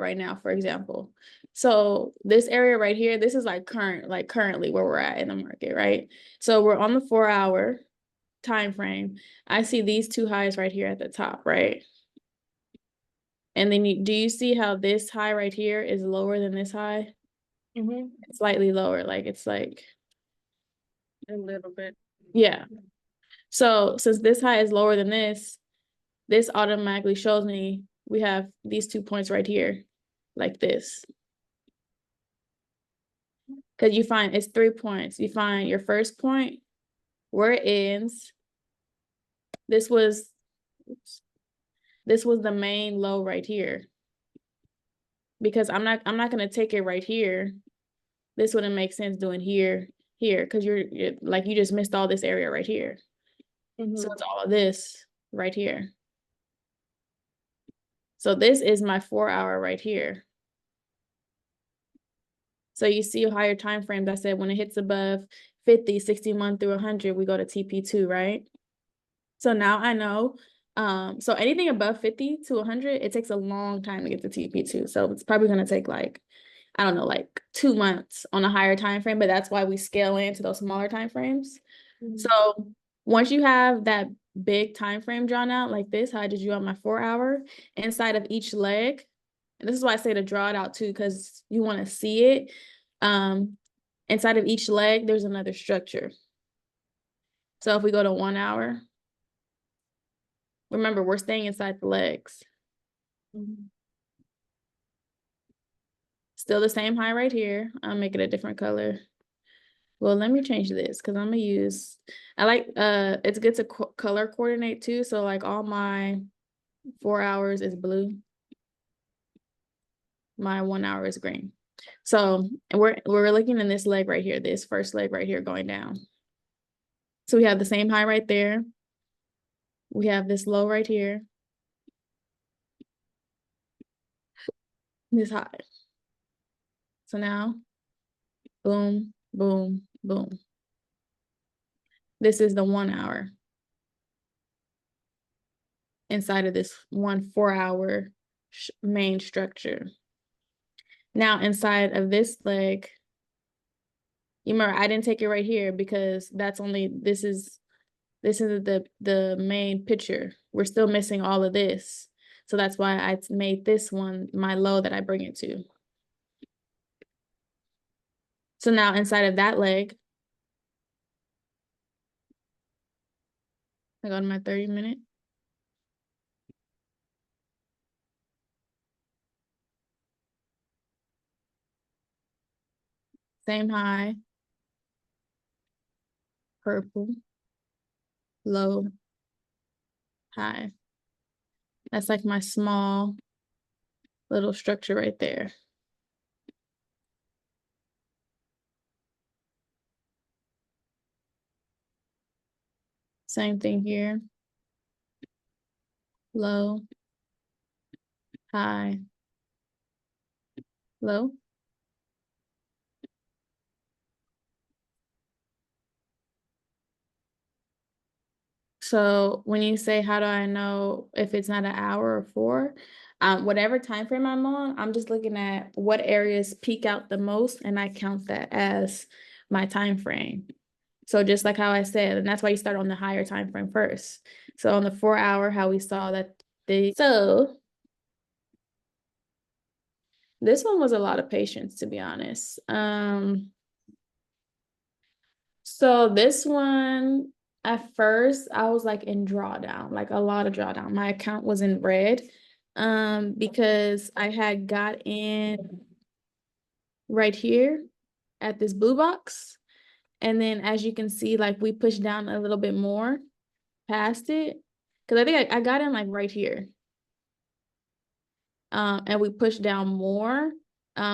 right now, for example. So this area right here, this is like currently where we're at in the market, right? So we're on the 4-hour time frame. I see these two highs right here at the top, right? And then do you see how this high right here is lower than this high? It's slightly lower, like it's like A little bit. yeah. So since this high is lower than this automatically shows me we have these 2 points right here, like this. Because you find it's 3 points. You find your first point where it ends. This was the main low right here. Because I'm not gonna take it right here. This wouldn't make sense doing here, because you're like you just missed all this area right here. So it's all of this right here. So this is my 4-hour right here. So you see higher time frames. I said when it hits above 50, 61 through 100, we go to TP2, right? So now I know. So anything above 50 to 100, it takes a long time to get to TP2. So it's probably going to take like, I don't know, like 2 months on a higher time frame, but that's why we scale into those smaller time frames. So once you have that big time frame drawn out like this, how I did you on my 4-hour, inside of each leg, and this is why I say to draw it out too, because you want to see it. Inside of each leg, there's another structure. So if we go to 1 hour, remember we're staying inside the legs. Still the same high right here. I'll make it a different color. Well, let me change this because I'm gonna use, I like, it's good to color coordinate too. So like all my 4 hours is blue. My 1 hour is green. So we're looking in this leg right here, this first leg right here going down. So we have the same high right there. We have this low right here. This high. So now, boom, boom, boom. This is the 1 hour inside of this 4-hour main structure. Now inside of this leg, you remember I didn't take it right here because that's only, this is the main picture. We're still missing all of this. So that's why I made this one my low that I bring it to. So now inside of that leg, I go to my 30-minute. Same high, purple, low, high. That's like my small little structure right there. Same thing here. Low, high, low. So when you say, how do I know if it's not an hour or 4? Whatever time frame I'm on, I'm just looking at what areas peak out the most, and I count that as my time frame. So just like how I said, and that's why you start on the higher time frame first. So on the 4-hour, how we saw that so this one was a lot of patience, to be honest. So this one, at first, I was like in drawdown, like a lot of drawdown. My account was in red, because I had got in right here at this blue box. And then as you can see, like we pushed down a little bit more past it. Because I think I got in like right here. And we pushed down more.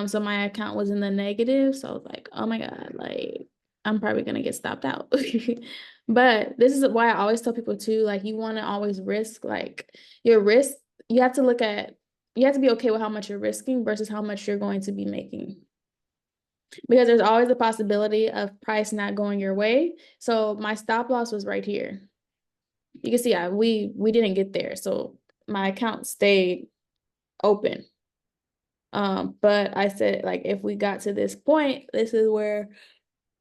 So my account was in the negative. So I was like, oh my God, like I'm probably gonna get stopped out. But this is why I always tell people too, like you want to always risk like your risk, you have to look at, you have to be okay with how much you're risking versus how much you're going to be making. Because there's always a possibility of price not going your way. So my stop loss was right here. You can see we didn't get there. So my account stayed open. But I said, like, if we got to this point, this is where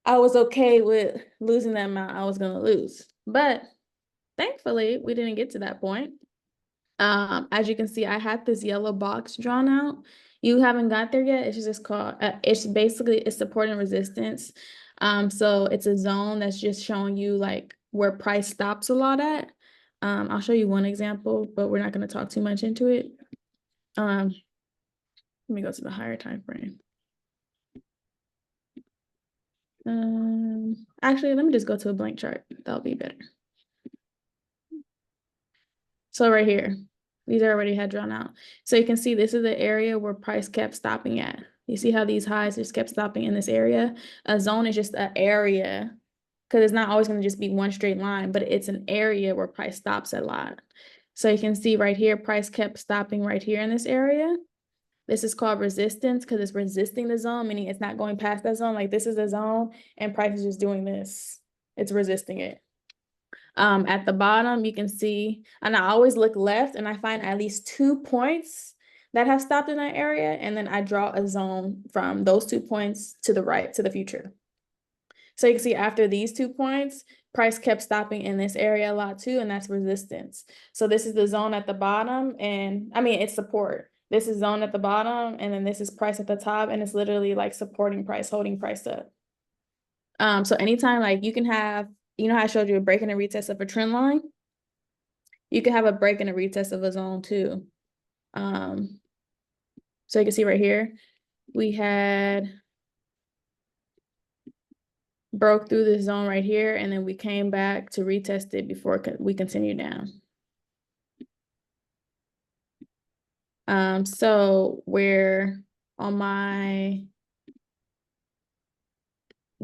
I was okay with losing the amount I was gonna lose. But thankfully, we didn't get to that point. As you can see, I had this yellow box drawn out. You haven't got there yet. It's just called, it's basically, it's support and resistance. So it's a zone that's just showing you like where price stops a lot at. I'll show you one example, but we're not going to talk too much into it. Let me go to the higher time frame. Actually, let me just go to a blank chart. That'll be better. So right here, these are already had drawn out. So you can see this is the area where price kept stopping at. You see how these highs just kept stopping in this area? A zone is just an area, because it's not always going to just be one straight line, but it's an area where price stops a lot. So you can see right here, price kept stopping right here in this area. This is called resistance because it's resisting the zone, meaning it's not going past that zone. Like this is the zone and price is just doing this. It's resisting it. At the bottom, you can see, and I always look left and I find at least 2 points that have stopped in that area. And then I draw a zone from those 2 points to the right, to the future. So you can see after these 2 points, price kept stopping in this area a lot too, and that's resistance. So this is the zone at the bottom, and I mean, it's support. This is zone at the bottom, and then this is price at the top, and it's literally like supporting price, holding price up. So anytime like you can have, you know how I showed you a break and a retest of a trend line? You can have a break and a retest of a zone too. So you can see right here, we had broke through this zone right here, and then we came back to retest it before we continue down. So where on my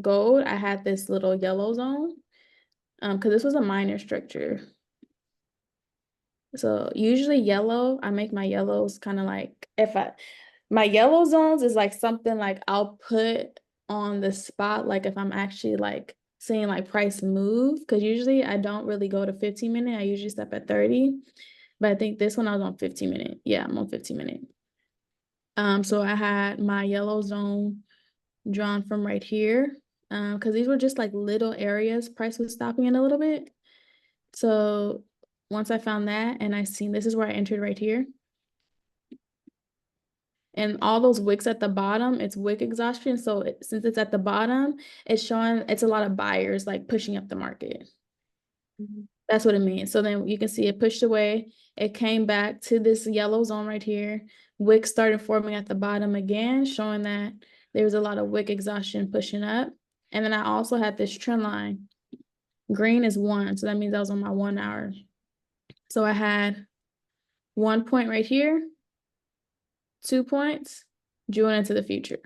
gold, I had this little yellow zone, because this was a minor structure. So usually yellow, I make my yellows kind of like, my yellow zones is like something like I'll put on the spot, like if I'm actually like seeing like price move, because usually I don't really go to 15-minute, I usually stop at 30. But I think this one I was on 15-minute. Yeah, I'm on 15-minute. So I had my yellow zone drawn from right here, because these were just like little areas price was stopping in a little bit. So once I found that and I seen this is where I entered right here. And all those wicks at the bottom, it's wick exhaustion. So since it's at the bottom, it's showing it's a lot of buyers like pushing up the market. That's what it means. So then you can see it pushed away. It came back to this yellow zone right here. Wick started forming at the bottom again, showing that there was a lot of wick exhaustion pushing up. And then I also had this trend line. Green is 1, so that means I was on my 1 hour. So I had 1 point right here, 2 points, drew it into the future.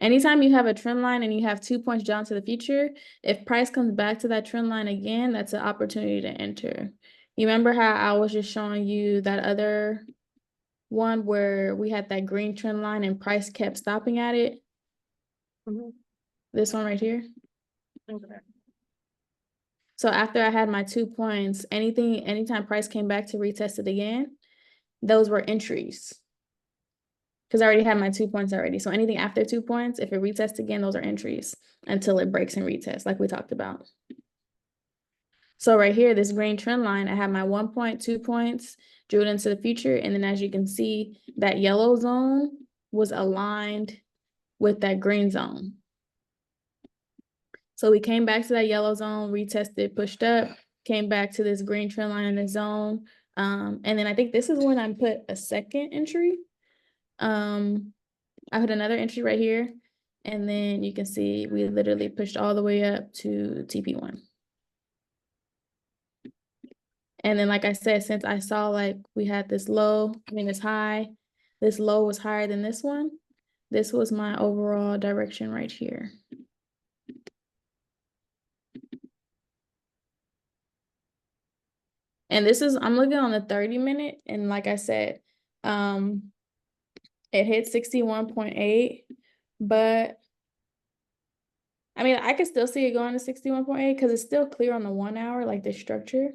Anytime you have a trend line and you have 2 points drawn to the future, if price comes back to that trend line again, that's an opportunity to enter. You remember how I was just showing you that other one where we had that green trend line and price kept stopping at it? This one right here. So after I had my 2 points, anytime price came back to retest it again, those were entries. Because I already had my 2 points already. So anything after 2 points, if it retests again, those are entries until it breaks and retests, like we talked about. So right here, this green trend line, I have my 1 point, 2 points, drew it into the future. And then as you can see, that yellow zone was aligned with that green zone. So we came back to that yellow zone, retested, pushed up, came back to this green trend line in the zone. And then I think this is when I put a second entry. I put another entry right here, and then you can see we literally pushed all the way up to TP1. And then, like I said, since I saw like we had this low, this high, this low was higher than this one. This was my overall direction right here. And this is, I'm looking on the 30-minute, and like I said, it hit 61.8, but I mean, I could still see it going to 61.8 because it's still clear on the 1 hour, like the structure.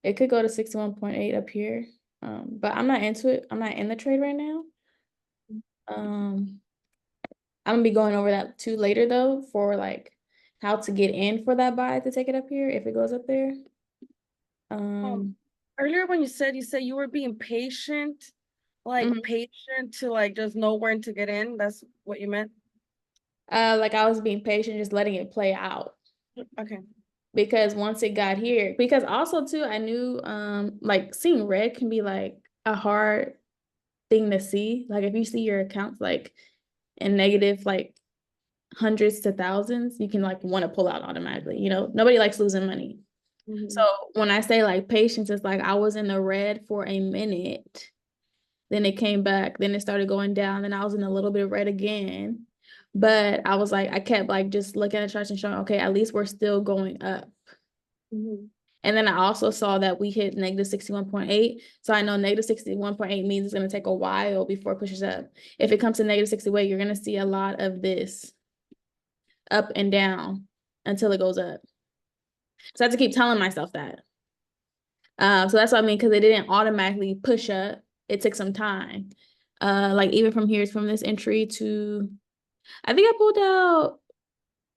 It could go to 61.8 up here. But I'm not into it. I'm not in the trade right now. Um, I'm gonna be going over that too later though for like how to get in for that buy to take it up here if it goes up there. Um, Earlier when you said you were being patient, like Mhm. patient to like just know when to get in. That's what you meant? Like I was being patient, just letting it play out. Okay. Because once it got here, because also too, I knew like seeing red can be like a hard thing to see. Like if you see your accounts like in negative like hundreds to thousands, you can like want to pull out automatically. You know, nobody likes losing money. So Mhm. when I say like patience, it's like I was in the red for a minute, then it came back, then it started going down, then I was in a little bit of red again. But I was like, I kept like just looking at the charts and showing, okay, at least we're still going up. Mhm. And then I also saw that we hit negative 61.8. So I know negative 61.8 means it's going to take a while before it pushes up. If it comes to negative 68, you're going to see a lot of this up and down until it goes up. So I have to keep telling myself that. So that's what I mean, because it didn't automatically push up. It took some time. Like even from here, from this entry to, I think I pulled out,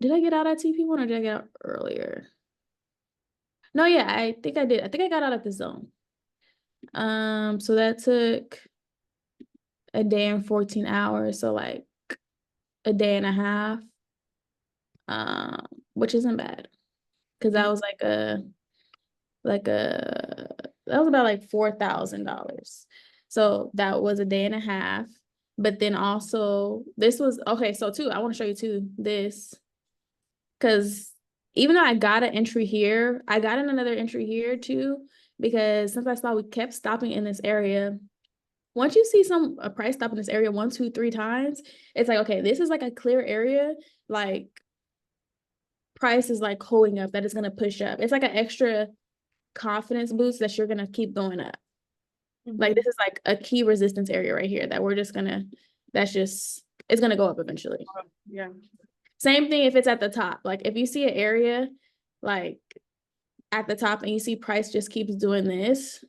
did I get out at TP1 or did I get out earlier? No, yeah, I think I did. I think I got out at the zone. So that took a day and 14 hours, so like a day and a half, um, which isn't bad. Cause that was like a that was about like $4,000. So that was a day and a half. But then also this was okay, so too, I want to show you too this because even though I got an entry here, I got in another entry here too, because since I saw we kept stopping in this area, once you see a price stop in this area 1, 2, 3 times, it's like, okay, this is like a clear area. Like price is like holding up, that is gonna push up. It's like an extra confidence boost that you're gonna keep going up. Like Mhm. this is like a key resistance area right here that we're just gonna, that's just, it's gonna go up eventually. Yeah. Same thing if it's at the top. Like if you see an area like at the top and you see price just keeps doing this,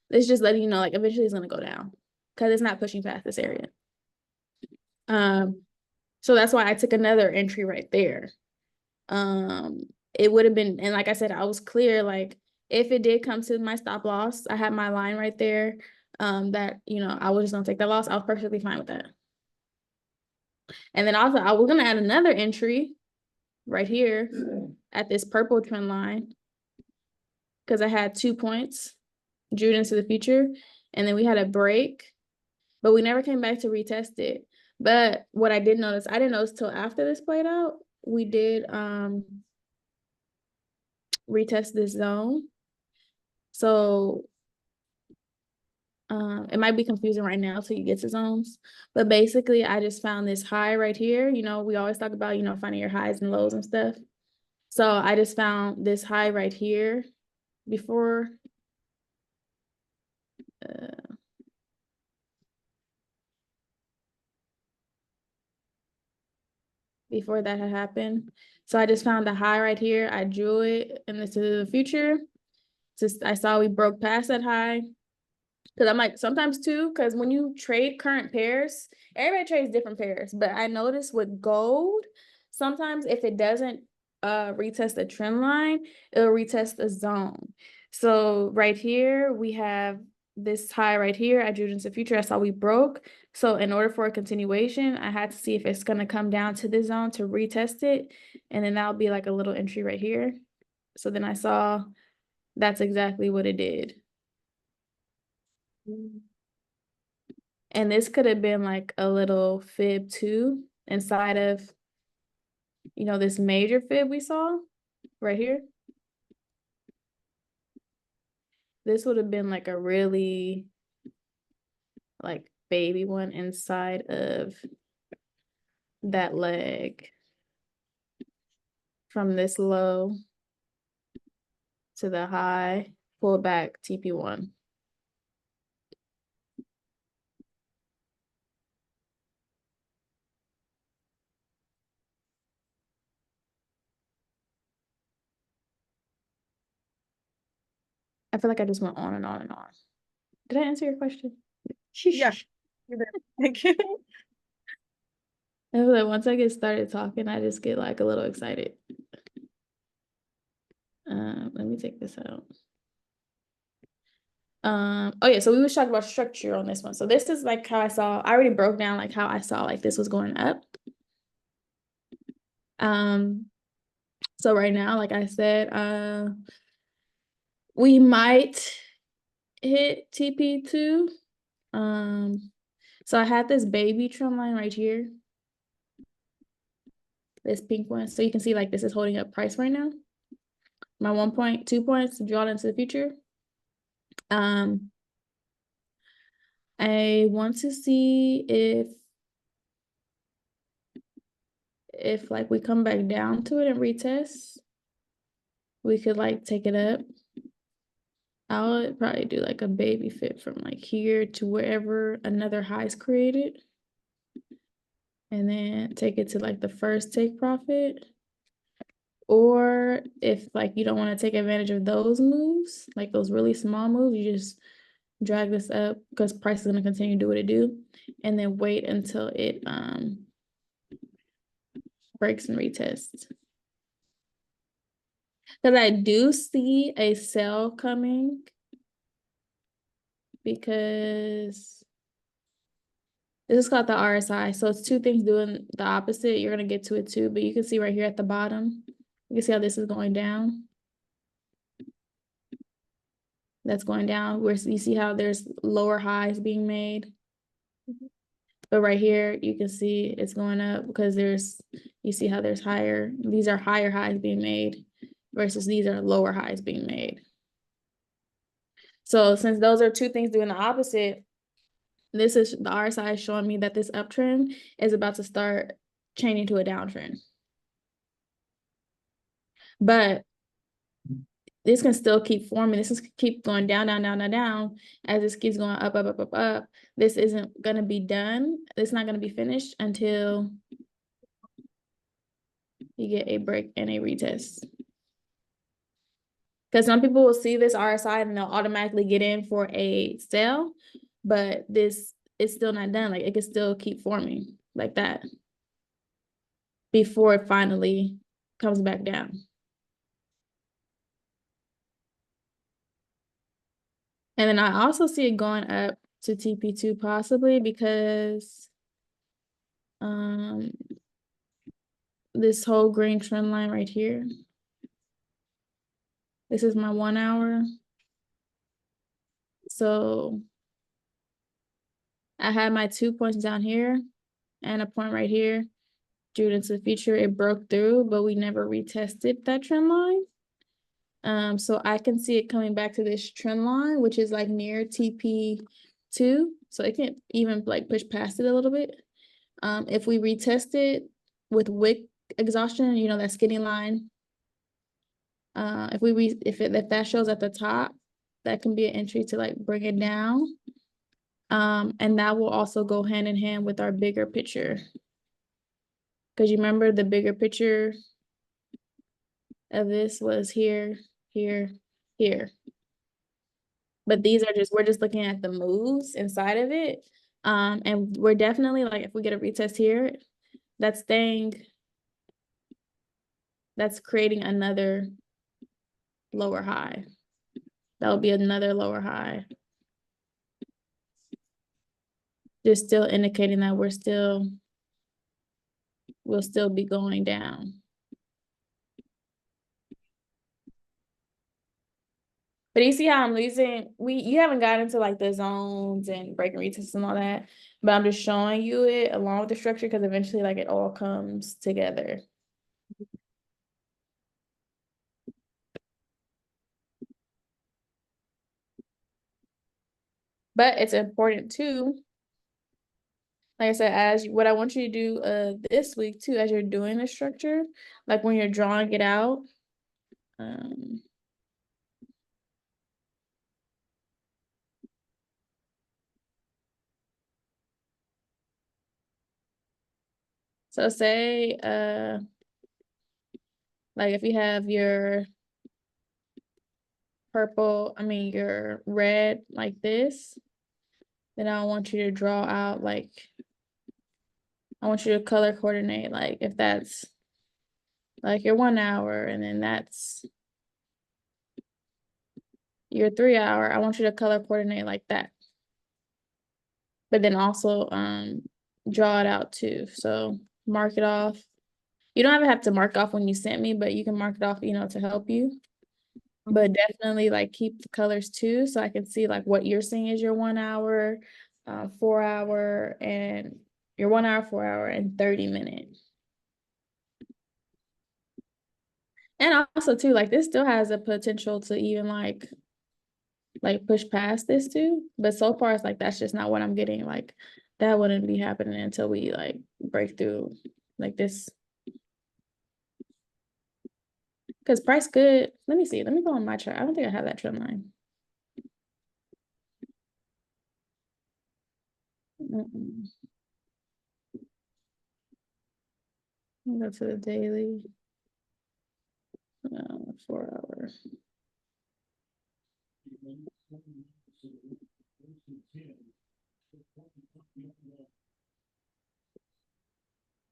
it's just letting you know like eventually it's gonna go down because it's not pushing past this area. Um, so that's why I took another entry right there. Um, it would have been, and like I said, I was clear, like if it did come to my stop loss, I had my line right there. That I was just gonna take that loss. I was perfectly fine with that. And then also I was gonna add another entry right here at this purple trend line because I had 2 points drew into the future, and then we had a break, but we never came back to retest it. But what I did notice, I didn't notice till after this played out, we did retest this zone. So it might be confusing right now till you get to zones, but basically I just found this high right here. We always talk about, finding your highs and lows and stuff. So I just found this high right here before uh, before that had happened. So I just found the high right here. I drew it into the future. Just I saw we broke past that high. Because I'm like, sometimes too, because when you trade current pairs, everybody trades different pairs. But I noticed with gold, sometimes if it doesn't retest the trend line, it'll retest the zone. So right here, we have this high right here. I drew it into the future. I saw we broke. So in order for a continuation, I had to see if it's going to come down to this zone to retest it. And then that'll be like a little entry right here. So then I saw that's exactly what it did. Mhm. And this could have been like a little fib too inside of, this major fib we saw right here. This would have been like a really like baby one inside of that leg from this low to the high, pull back TP1. I feel like I just went on and on and on. Did I answer your question? Yeah. Thank you. I feel like once I get started talking, I just get like a little excited. Let me take this out. Oh yeah, so we was talking about structure on this one. So this is like how I already broke down like how I saw like this was going up. So right now, like I said, we might hit TP2. So I had this baby trend line right here. This pink one. So you can see like this is holding up price right now. My 1.2 points drawn into the future. I want to see if like we come back down to it and retest, we could like take it up. I would probably do like a baby fit from like here to wherever another high is created. And then take it to like the first take profit. Or if like you don't want to take advantage of those moves, like those really small moves, you just drag this up because price is going to continue to do what it do. And then wait until it breaks and retests. Because I do see a sell coming because this is called the RSI. So it's two things doing the opposite. You're going to get to it too, but you can see right here at the bottom, you can see how this is going down. That's going down where you see how there's lower highs being made. But right here, you can see it's going up because you see how there's these are higher highs being made versus these are lower highs being made. So since those are two things doing the opposite, this is the RSI is showing me that this uptrend is about to start changing to a downtrend. But this can still keep forming. This is keep going down, down, down, down, down as this keeps going up, up, up, up, up. This isn't going to be done. It's not going to be finished until you get a break and a retest. Because some people will see this RSI and they'll automatically get in for a sell, but this is still not done. Like it can still keep forming like that before it finally comes back down. And then I also see it going up to TP2 possibly because this whole green trend line right here. This is my 1 hour. So I had my 2 points down here and a point right here. Due into the future, it broke through, but we never retested that trend line. So I can see it coming back to this trend line, which is like near TP2. So it can even like push past it a little bit. If we retest it with wick exhaustion, you know, that skinny line. If that shows at the top, that can be an entry to like bring it down. And that will also go hand in hand with our bigger picture. Because you remember the bigger picture of this was here, here, here. But we're just looking at the moves inside of it. And we're definitely like, if we get a retest here, that's creating another lower high. That'll be another lower high. Just still indicating that we'll still be going down. But you see how I'm losing, you haven't gotten into like the zones and breaking retests and all that, but I'm just showing you it along with the structure because eventually like it all comes together. But it's important too, like I said, what I want you to do this week too, as you're doing the structure, like when you're drawing it out. So say like if you have your your red like this. Then I want you to draw out like, I want you to color coordinate, like if that's like your 1 hour and then that's your 3 hour, I want you to color coordinate like that. But then also draw it out too. So mark it off. You don't ever have to mark off when you sent me, but you can mark it off, to help you. But definitely like keep the colors too, so I can see like what you're seeing is your 1 hour, 4 hour, and your 1 hour, 4 hour, and 30 minutes. And also too, like this still has a potential to even like push past this too. But so far it's like that's just not what I'm getting. Like that wouldn't be happening until we like break through like this. Because price good. Let me see. Let me go on my chart. I don't think I have that trend line. Go to the daily. 4 hours.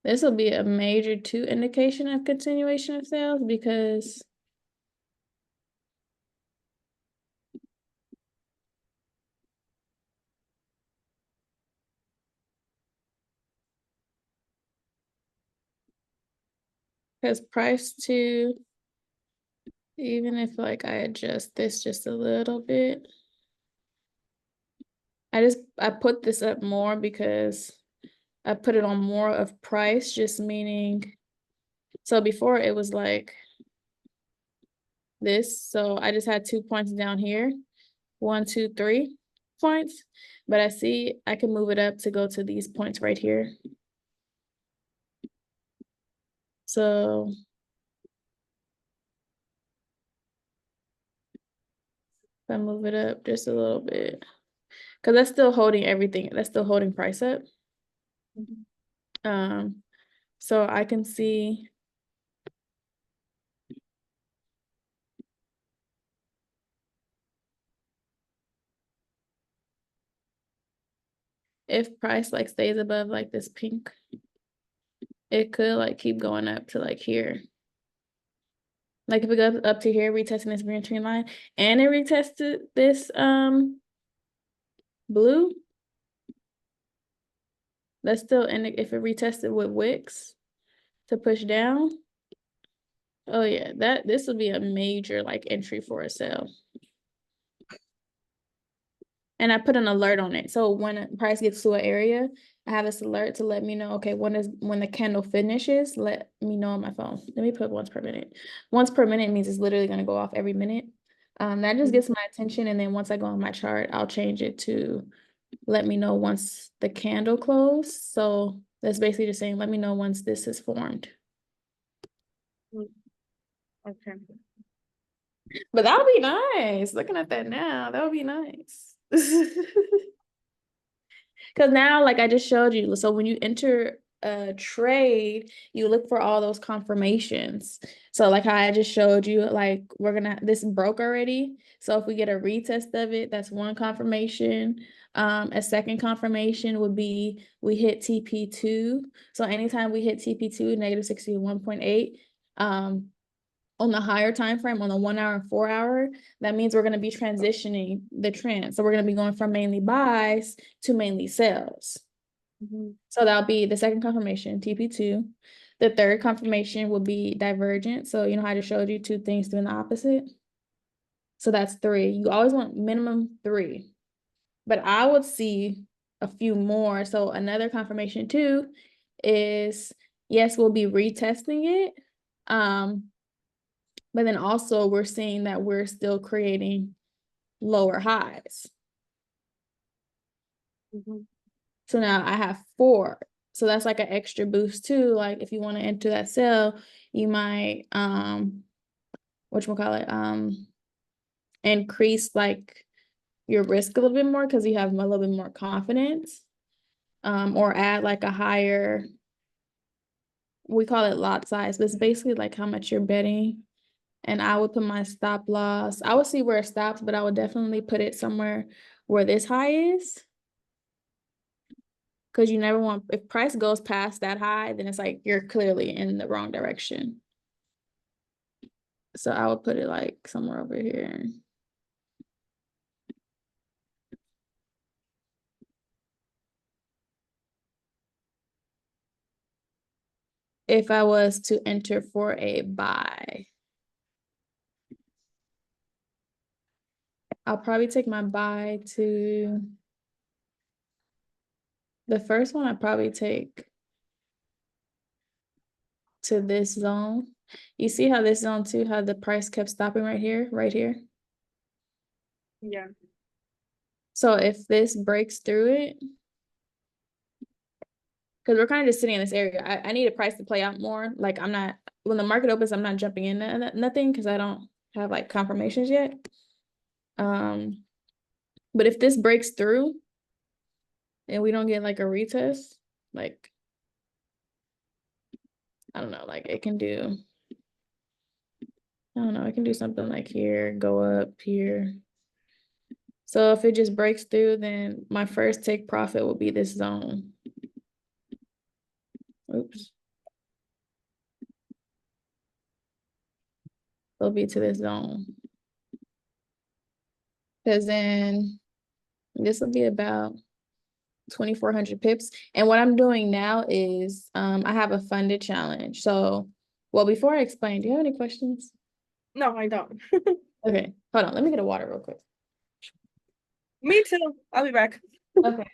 This will be a major 2 indication of continuation of sales because price 2, even if like I adjust this just a little bit, I put this up more because I put it on more of price, just meaning, so before it was like this, so I just had 2 points down here, 1, 2, 3 points, but I see I can move it up to go to these points right here. So if I move it up just a little bit, because that's still holding everything, that's still holding price up. So I can see if price like stays above like this pink, it could like keep going up to like here. Like if it goes up to here, retesting this green trend line, and it retested this blue, that's still in it. If it retested with wicks to push down, oh yeah, this would be a major like entry for a sell. And I put an alert on it. So when a price gets to an area, I have this alert to let me know, okay, when the candle finishes, let me know on my phone. Let me put once per minute. Once per minute means it's literally going to go off every minute. That just gets my attention. And then once I go on my chart, I'll change it to let me know once the candle closed. So that's basically just saying, let me know once this is formed. Okay. But that would be nice. Looking at that now, that would be nice. Because now, like I just showed you, so when you enter a trade, you look for all those confirmations. So like how I just showed you, like this broke already. So if we get a retest of it, that's one confirmation. A second confirmation would be we hit TP2. So anytime we hit TP2, negative 61.8, on the higher time frame, on the 1 hour and 4 hour, that means we're going to be transitioning the trend. So we're going to be going from mainly buys to mainly sells. So that'll be the second confirmation, TP2. The third confirmation will be divergent. So you know how I just showed you 2 things doing the opposite. So that's 3. You always want minimum 3. But I would see a few more. So another confirmation too is, yes, we'll be retesting it. But then also we're seeing that we're still creating lower highs. So now I have 4. So that's like an extra boost too. Like if you want to enter that sell, you might increase like your risk a little bit more because you have a little bit more confidence. Or add like a higher, we call it lot size, but it's basically like how much you're betting And I would put my stop loss. I would see where it stops, but I would definitely put it somewhere where this high is. Because you never want, if price goes past that high, then it's like you're clearly in the wrong direction. So I would put it like somewhere over here. If I was to enter for a buy, I'll probably take my buy to the first one. I probably take to this zone. You see how this zone too, how the price kept stopping right here, right here. Yeah. So if this breaks through it, because we're kind of just sitting in this area, I need a price to play out more. Like I'm not, when the market opens, I'm not jumping in nothing because I don't have like confirmations yet. But if this breaks through and we don't get like a retest, like I don't know, like it can do, I don't know, it can do something like here, go up here. So if it just breaks through, then my first take profit will be this zone. Oops. It'll be to this zone. Because then this will be about 2,400 pips. And what I'm doing now is I have a funded challenge. So, well, before I explain, do you have any questions? No, I don't. Okay, hold on. Let me get a water real quick. Me too. I'll be back. Okay.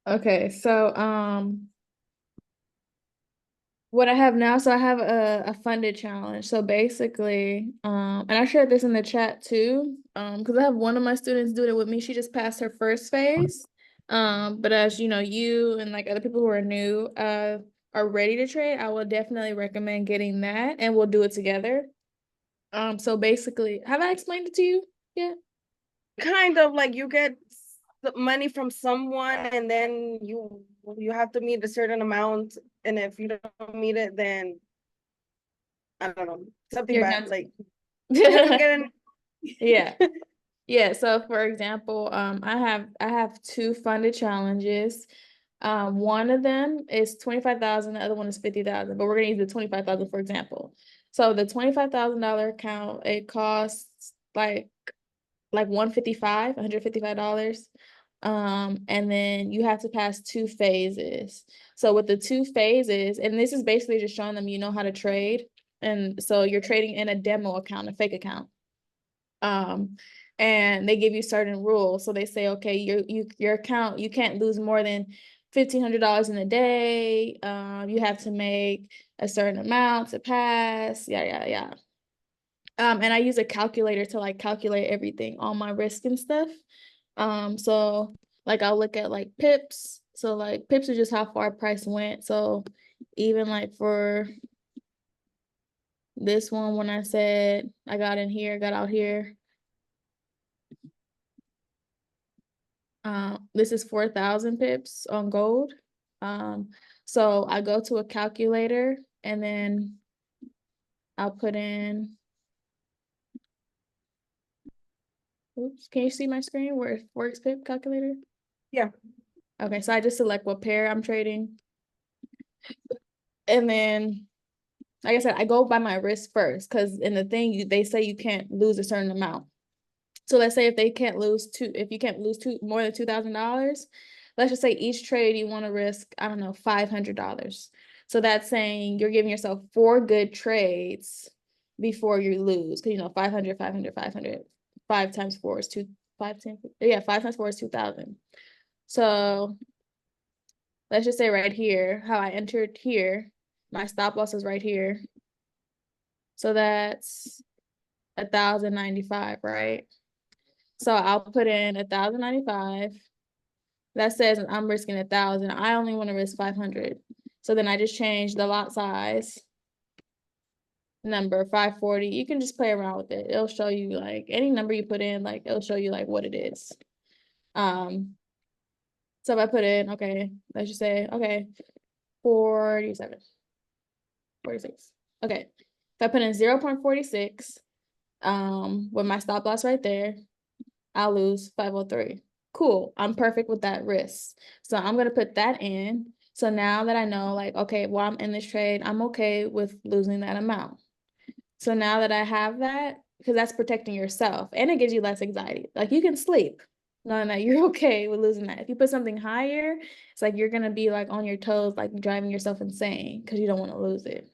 Okay, so what I have now, so I have a funded challenge. So basically, and I shared this in the chat too, because I have one of my students doing it with me. She just passed her first phase. But as you know, you and like other people who are new, are ready to trade, I will definitely recommend getting that and we'll do it together. So basically, have I explained it to you yet? Kind of like you get money from someone and then you have to meet a certain amount, and if you don't meet it, then I don't know, something You're bad, not. like you don't get any. Yeah. Yeah, so for example, I have two funded challenges. One of them is 25,000, the other one is 50,000, but we're gonna use the 25,000 for example. So the $25,000 account, it costs like 155 $155. And then you have to pass two phases. So with the two phases, and this is basically just showing them you know how to trade. And so you're trading in a demo account, a fake account. And they give you certain rules. So they say, okay, your account, you can't lose more than $1,500 in a day. You have to make a certain amount to pass. Yeah. And I use a calculator to like calculate everything, all my risk and stuff. So like I'll look at like pips. So like pips are just how far price went. So even like for this one, when I said I got in here, got out here, this is 4,000 pips on gold. So I go to a calculator and then I'll put in, oops, can you see my screen where it works pip calculator? Yeah. Okay, so I just select what pair I'm trading. And then, like I said, I go by my risk first because in the thing, they say you can't lose a certain amount. So let's say if you can't lose more than $2,000, let's just say each trade you want to risk, I don't know, $500. So that's saying you're giving yourself 4 good trades before you lose. Because, 500, 500, 500. 5 times 4 is 2, 5, 10, yeah, 5 times 4 is 2,000. So let's just say right here, how I entered here, my stop loss is right here. So that's 1,095, right? So I'll put in 1,095. That says I'm risking 1,000. I only want to risk 500. So then I just change the lot size number 540. You can just play around with it. It'll show you like any number you put in, like it'll show you like what it is. So if I put in, okay, let's just say, okay, 47, 46. Okay. If I put in 0.46, with my stop loss right there, I'll lose 503. Cool. I'm perfect with that risk. So I'm going to put that in. So now that I know, like, okay, while I'm in this trade, I'm okay with losing that amount. So now that I have that, because that's protecting yourself and it gives you less anxiety. Like you can sleep knowing that you're okay with losing that. If you put something higher, it's like you're going to be like on your toes, like driving yourself insane because you don't want to lose it.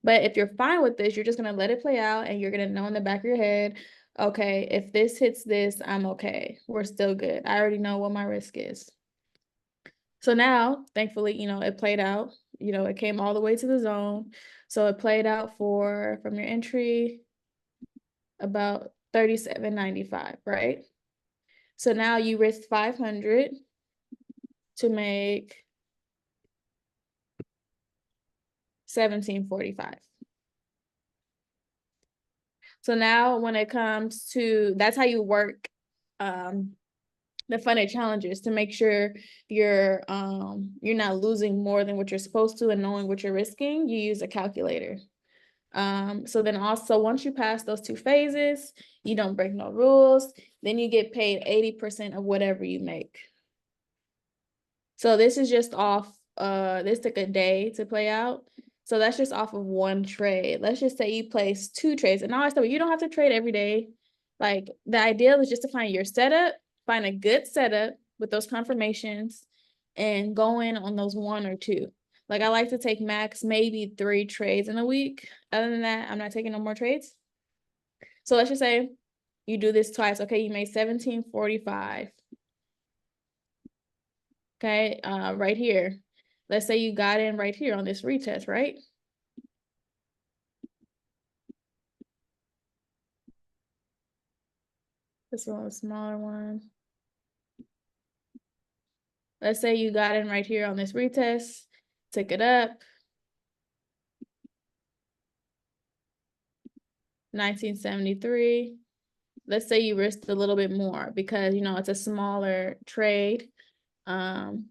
But if you're fine with this, you're just going to let it play out and you're going to know in the back of your head, okay, if this hits this, I'm okay. We're still good. I already know what my risk is. So now, thankfully, it played out. It came all the way to the zone. So it played out from your entry about 37.95, right? So now you risked 500 to make 17.45. So now when it comes to, that's how you work the funded challenges to make sure you're not losing more than what you're supposed to and knowing what you're risking. You use a calculator. So then also once you pass those 2 phases, you don't break no rules, then you get paid 80% of whatever you make. So this is just off, this took a day to play out. So that's just off of 1 trade. Let's just say you place 2 trades. And I you don't have to trade every day. Like the idea is just to find your setup, find a good setup with those confirmations and go in on those 1 or 2. Like I like to take max maybe 3 trades in a week. Other than that, I'm not taking no more trades. So let's just say you do this twice. Okay, you made 17.45. Okay, right here. Let's say you got in right here on this retest, right? This one, a smaller one. Let's say you got in right here on this retest, took it up. 1973. Let's say you risked a little bit more because it's a smaller trade. So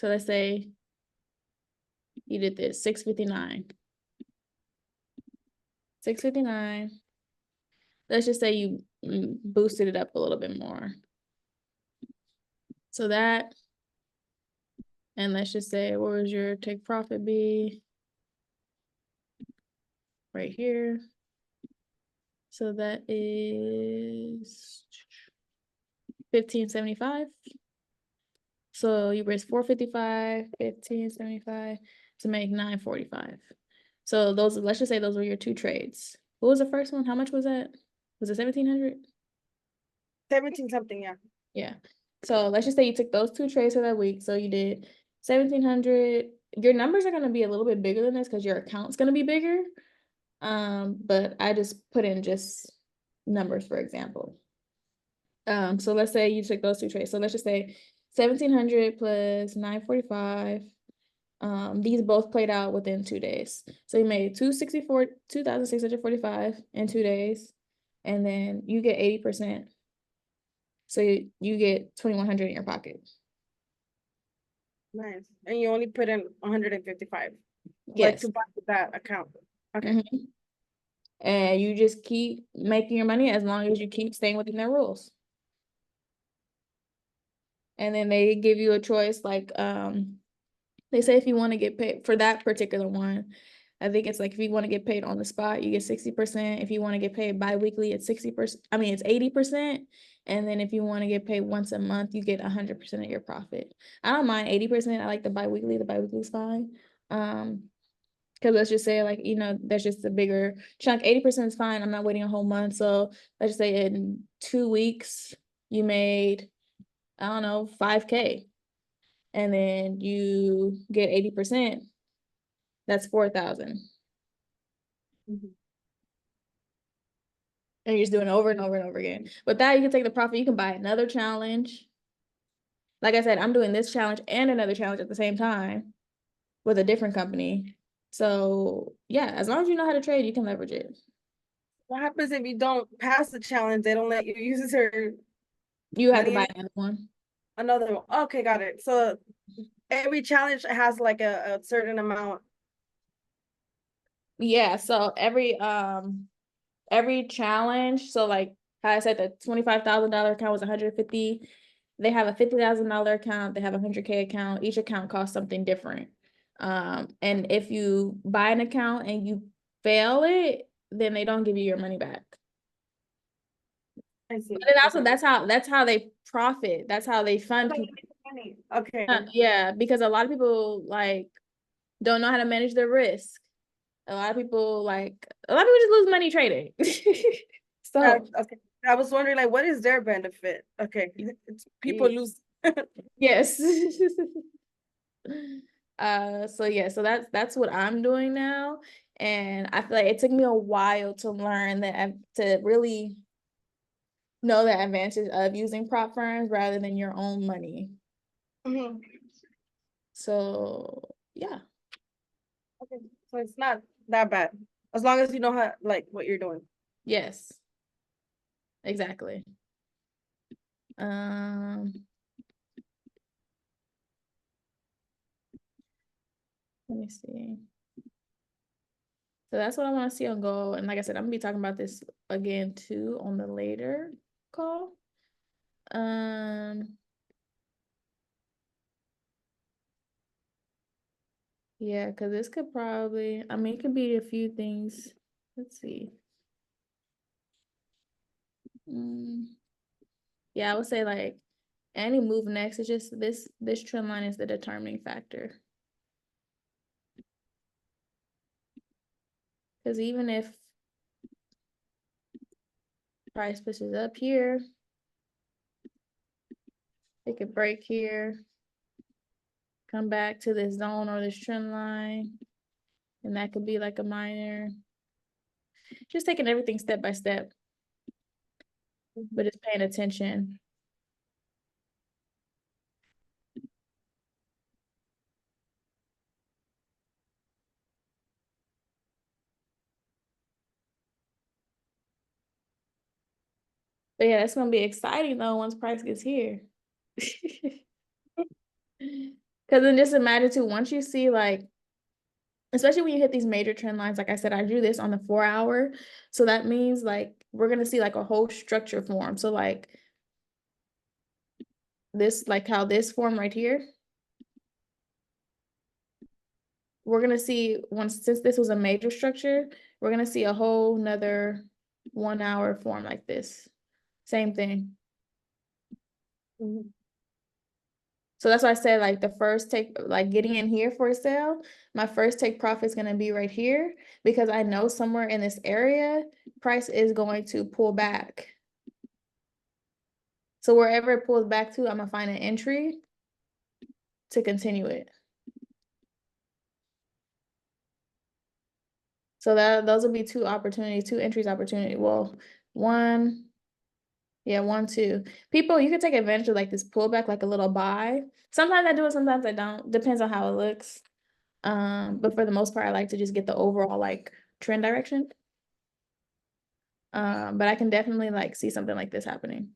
let's say you did this 659. 659. Let's just say you boosted it up a little bit more. So that, and let's just say, what would your take profit be? Right here. So that is 1575. So you risk 455, 1575 to make 945. So those, let's just say those were your 2 trades. What was the first one? How much was that? Was it 1,700? 17 something, yeah. Yeah. So let's just say you took those 2 trades for that week. So you did 1,700. Your numbers are going to be a little bit bigger than this because your account's going to be bigger. But I just put in just numbers, for example. So let's say you took those 2 trades. So let's just say 1,700 plus 945. These both played out within 2 days. So you made 2,645 in 2 days, and then you get 80%. So you get 2,100 in your pocket. Nice. And you only put in 155. Yes. Like to buy that account. Okay. Mm-hmm. And you just keep making your money as long as you keep staying within their rules. And then they give you a choice, like they say if you want to get paid for that particular one, I think it's like if you want to get paid on the spot, you get 60%. If you want to get paid bi-weekly, it's 60%. I mean, it's 80%. And then if you want to get paid once a month, you get 100% of your profit. I don't mind 80%. I like the bi-weekly. The bi-weekly is fine. Because let's just say, like, you know, there's just a bigger chunk. 80% is fine. I'm not waiting a whole month. So let's just say in 2 weeks, you made, I don't know, 5K. And then you get 80%. That's 4,000. Mhm. And you're just doing it over and over and over again. With that, you can take the profit. You can buy another challenge. Like I said, I'm doing this challenge and another challenge at the same time with a different company. So yeah, as long as you know how to trade, you can leverage it. What happens if you don't pass the challenge? They don't let you use your You have to money buy in another one. another one. Okay, got it. So every challenge has like a certain amount. Yeah, so every challenge, so like how I said, the $25,000 account was 150. They have a $50,000 account, they have a 100K account. Each account costs something different. And if you buy an account and you fail it, then they don't give you your money back. I see. But then also Okay. that's how they profit. That's how they fund Okay. people. Okay. Yeah, because a lot of people like don't know how to manage their risk. A lot of people just lose money trading. So Okay. I was wondering, like, what is their benefit? Okay. It's people lose. yes. So yeah, so that's what I'm doing now. And I feel like it took me a while to learn that, to really know the advantage of using prop firms rather than your own money. Mhm. So yeah. Okay. So it's not that bad. As long as you know how, like, what you're doing. Yes, exactly. Um, let me see. So that's what I want to see on Go. And like I said, I'm gonna be talking about this again too on the later call. Yeah, because this could probably, I mean, it could be a few things. Let's see. Yeah, I would say like any move next, it's just this trend line is the determining factor. Because even if price pushes up here, it could break here, come back to this zone or this trend line, and that could be like a minor, just taking everything step by step, but just paying attention. But yeah, it's gonna be exciting though once price gets here. Because then just imagine too, once you see like, especially when you hit these major trend lines, like I said, I drew this on the 4 hour. So that means like we're gonna see like a whole structure form. So like this, like how this form right here, we're gonna see since this was a major structure, we're gonna see a whole nother 1 hour form like this. Same thing. Mhm. So that's why I said like the first take, like getting in here for a sale, my first take profit is gonna be right here because I know somewhere in this area, price is going to pull back. So wherever it pulls back to, I'm gonna find an entry to continue it. So those will be two entries opportunity. Well, one, yeah, 1, 2. People, you can take advantage of like this pullback, like a little buy. Sometimes I do it, sometimes I don't. Depends on how it looks. But for the most part, I like to just get the overall like trend direction. But I can definitely like see something like this happening.